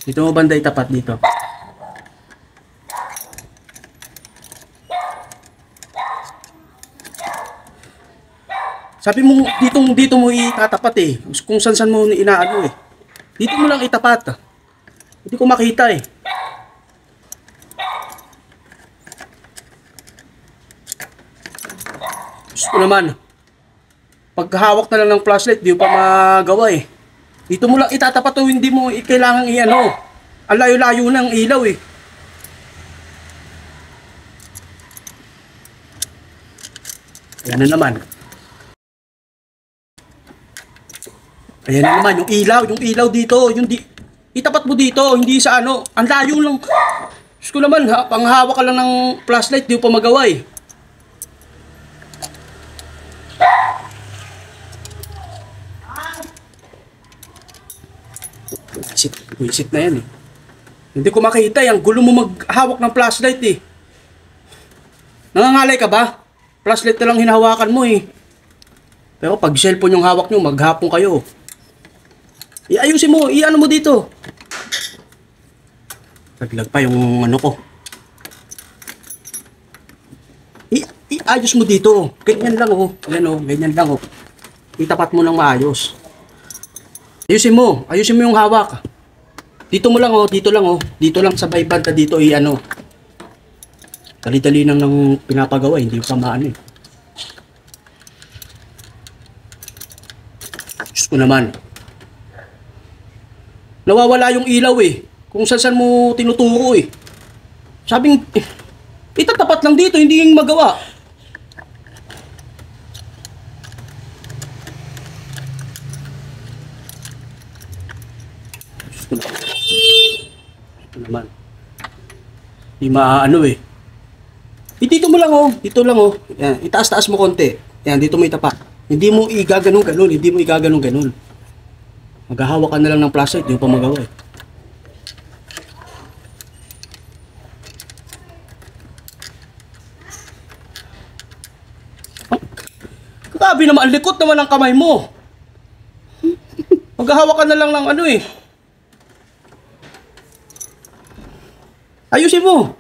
Dito mo banda itapat dito. Sabi mo, dito mo itatapat eh. Kung saan mo inaano eh. Dito mo lang itapat. Hindi ko makita eh. Gusto ko naman. Paghawak na lang ng flashlight, di mo pa magawa eh. Dito mo lang itatapat o hindi mo kailangan i-ano. Ang layo-layo ng ilaw eh. Ayan na naman. Ayan na naman, yung ilaw dito, itapat mo dito, hindi sa ano, ang layo lang. Diyos ko naman, panghawak ka lang ng flashlight, di mo pa magawa eh. Buisit na yan eh. Hindi ko makita yan, gulo mo maghawak ng flashlight eh. Nangangalay ka ba? Flashlight na lang hinahawakan mo eh. Pero pag cellphone yung hawak nyo, maghapon kayo. Iayusin mo, iano mo dito. Naglag pa yung ano ko. Iayos mo dito. Ganyan lang oh. Ganyan lang oh. Itapat mo ng maayos. Ayusin mo yung hawak. Dito mo lang oh, dito lang sa may banda dito i-ano. Dali-dali nang pinapagawa, hindi pa maano eh. Diyos ko naman. Nawawala yung ilaw eh. Kung saan mo tinuturo eh. Sabing, itatapat lang dito, hindi yung magawa. Ito naman. Hindi maano eh. Dito mo lang oh. Dito lang oh. Yan, itaas-taas mo konti. Yan, dito mo itapak. Hindi mo igaganon-ganon. Hindi mo igaganon-ganon. Maghahawak ka na lang ng flashlight. Hindi mo pa magawa eh. Grabe naman. Ang likot naman ang kamay mo. Maghahawak ka na lang ng ano eh. Ayusin mo.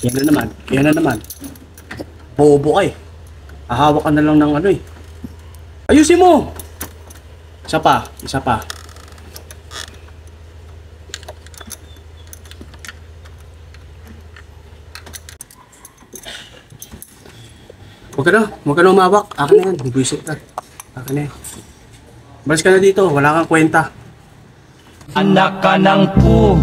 Yan na naman. Bobo ka eh. Hahawak ka na lang ng ano eh. Ayusin mo. Isa pa. Huwag ka na umawak. Akin na yan. Buisit ka. Akin na yan. Balis ka na dito. Wala kang kwenta. Anak ka ng pu.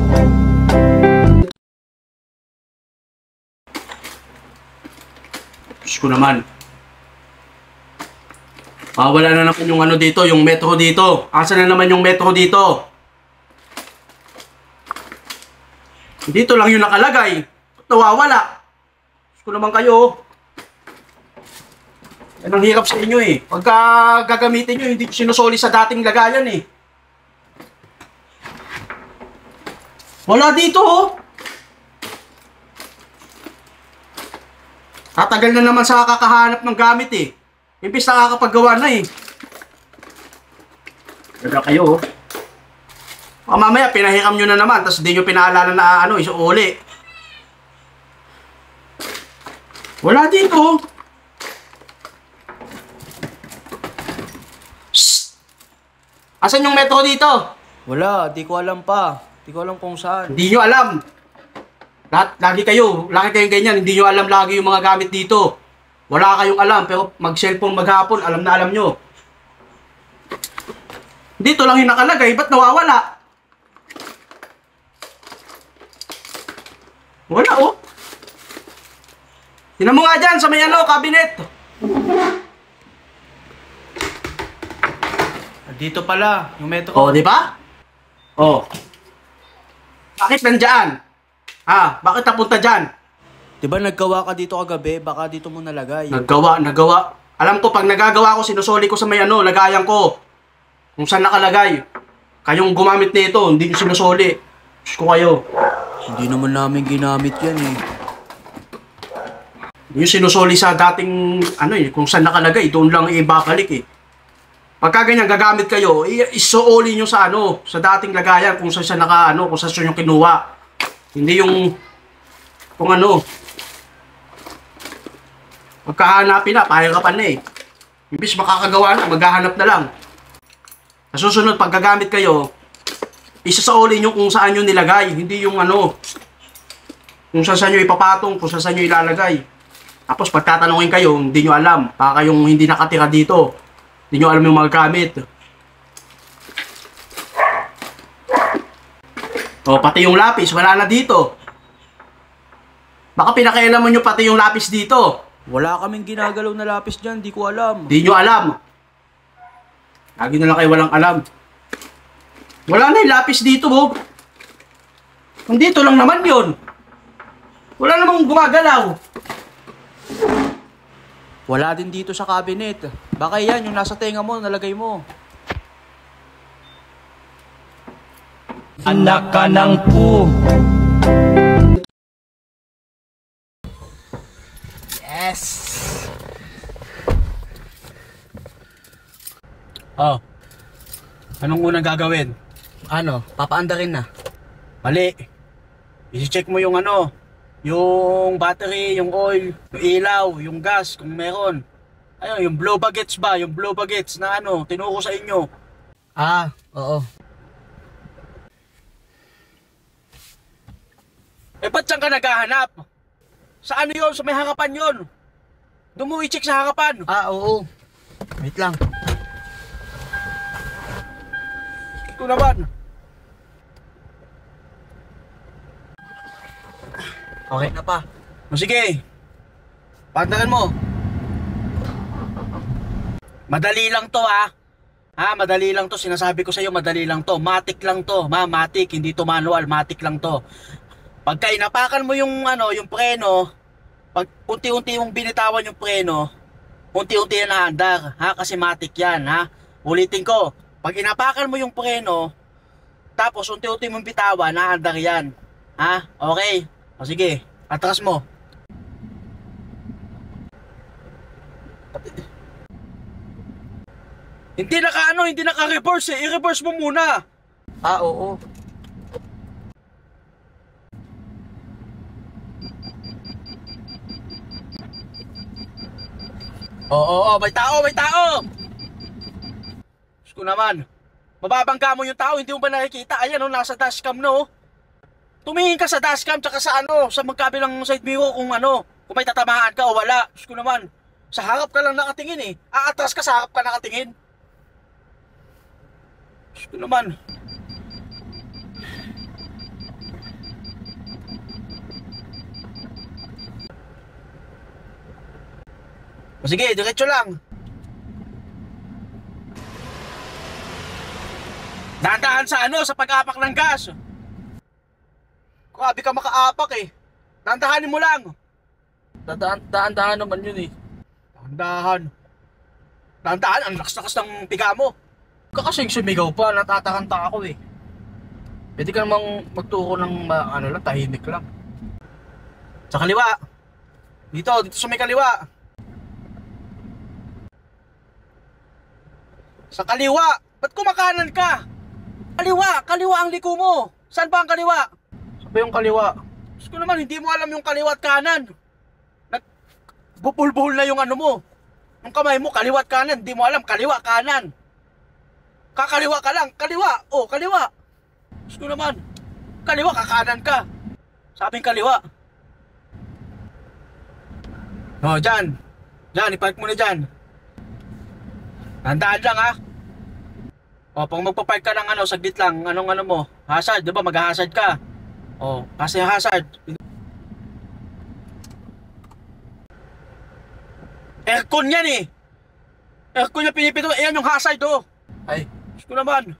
Diyos ko naman. Wala na naman yung ano dito, yung metro dito. Asa na naman yung metro dito? Dito lang yung nakalagay. Nawawala. Diyos ko naman kayo. Yan ang hirap sa inyo eh. Pagka gagamitin nyo, hindi sinusoli sa dating lagayan eh. Wala dito oh. Tatagal na naman sa kakahanap ng gamit eh. Imbis nakakapaggawa na eh. Ganda kayo oh. Mamaya pinahiram nyo na naman, tapos di nyo pinaalala na ano, isuuli. Wala dito oh. Asan yung metro dito? Wala, di ko alam pa. Di ko alam kung saan. Hindi nyo alam. Lagi kayong ganyan. Hindi nyo alam lagi yung mga gamit dito. Wala kayong alam, pero mag-cellphone maghapon, alam na alam nyo. Dito lang yung nakalagay, ba't nawawala? Wala oh. Tingnan mo nga dyan sa may ano, cabinet. Dito pala, yung metro. Oh, di ba? Oh. Bakit nandyan? Bakit napunta dyan? Diba naggawa ka dito kagabi? Baka dito mo nalagay. Naggawa. Alam ko, pag nagagawa ko, sinusoli ko sa may ano, lagayan ko. Kung saan nakalagay. Kayong gumamit nito, hindi nyo sinusoli. Diyos ko kayo. Hindi naman namin ginamit yan eh. Hindi nyo sinusoli sa dating, ano eh, kung saan nakalagay, doon lang ibabalik eh. Pagka ganyan, gagamit kayo, isuoli nyo sa ano, sa dating lagayan kung saan siya kung saan siya yung kinuha. Hindi yung, kung ano, pagkahanapin na, pahirapan na eh. Imbis makakagawa na, maghahanap na lang. Sa susunod, pag gagamit kayo, isasaoli nyo kung saan nyo nilagay, hindi yung ano, kung saan nyo ipapatong, kung saan nyo ilalagay. Tapos pagtatanungin kayo, hindi nyo alam, baka kayong hindi nakatira dito. Hindi nyo alam yung mga gamit. O, pati yung lapis, wala na dito. Baka pinakailaman nyo pati yung lapis dito. Wala kaming ginagalaw na lapis dyan, di ko alam. Hindi nyo alam. Lagi na lang kayo walang alam. Wala na yung lapis dito, Bob. Nandito lang naman yun. Wala namang gumagalaw. Wala din dito sa cabinet. Baka yan, yung nasa tenga mo, nalagay mo. Anak ka ng pu. Yes! Oh. Anong unang gagawin? Ano, papaandarin na. Mali. I-check mo yung ano, yung battery, yung oil, yung ilaw, yung gas, kung meron. Ayun, yung blow bagets ba? Yung blow bagets na ano, tinuro sa inyo. Ah, oo. Eh, ba't saan ka naghahanap? Sa ano yun? Sa may harapan yun. Doon mo i-check sa harapan. Ah, oo. Wait lang. Ito naman. Okay na pa. O sige. Pantalan mo. Madali lang to ha. Ha, madali lang to. Sinasabi ko sa iyo, madali lang to. Matic lang to. Matic, hindi to manual. Matic lang to. Pagka inapakan mo yung ano, yung preno, pag unti-unti mong binitawan yung preno, unti-unti yan naandar. Ha, kasi matic yan ha. Ulitin ko. Pag inapakan mo yung preno, tapos unti-unti mong bitawan, naandar yan. Ha? Okay. O sige, atras mo. Hindi naka-reverse eh. I-reverse mo muna. Ah, oo. Oo, may tao, may tao. Diyos ko naman. Mababangga mo yung tao, hindi mo ba nakikita? Ayan o, nasa dashcam no. Tumingin ka sa dashcam tsaka sa ano, sa magkabilang side mirror kung ano, kung may tatamaan ka o wala. Diyos ko naman. Sa harap ka lang nakatingin eh. Aatras ka, sa harap ka nakatingin. Diyos ko naman. O sige, diretso lang. Dahan-dahan sa ano, sa pag-apak ng gas. Grabe ka makaapak eh. Dahan-dahanin mo lang. Dahan-dahan naman yun eh. Dahan-dahan. Dahan-dahan, ang lakas-lakas ng piga mo. Kakasing sumigaw pa, natatakanta ako eh. Pwede ka namang magturo ng ano lang, tahimik lang. Sa kaliwa. Dito sa may kaliwa. Sa kaliwa. Ba't kumakanan ka? Kaliwa ang liko mo. Saan ba ang kaliwa? Saan ba yung kaliwa? Diyos ko naman, hindi mo alam yung kaliwa at kanan. Bupulbuhol na yung ano mo. Yung kamay mo, kaliwa at kanan. Hindi mo alam, kaliwa, kanan. Kakaliwa ka lang, kaliwa. Oh, kaliwa. Diyos ko naman. Kaliwa, kakanan ka. Sabing kaliwa. Oh, dyan. Dyan, ipark mo na dyan. Tandaan lang ha. O, pag magpapark ka ng ano, saglit lang, anong ano mo, hazard, di ba? Mag-hazard ka. O, kasi hazard. Aircon yan eh. Aircon yung pinipito. Ayan yung hazard oh. Ay, Diyos ko naman.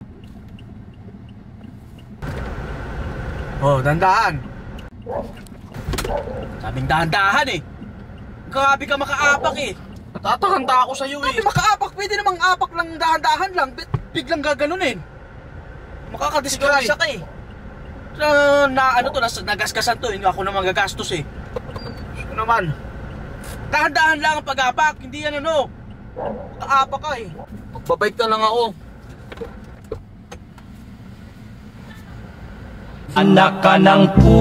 O, dandahan. Sabing dahan-dahan eh. Grabe ka makaapak eh. Natatakanta ako sa'yo eh. Grabe makaapak, pwede namang apak lang dahan-dahan lang. Biglang gaganunin. Makakadisgrasya ka eh. Na ano to, nagasgasan to. Hindi ako naman gagastos eh. Ano naman. Dahan-dahan lang ang pag-apak. Hindi yan ano. Kaapa ka eh. Babike na lang ako. Anak ka ng pu.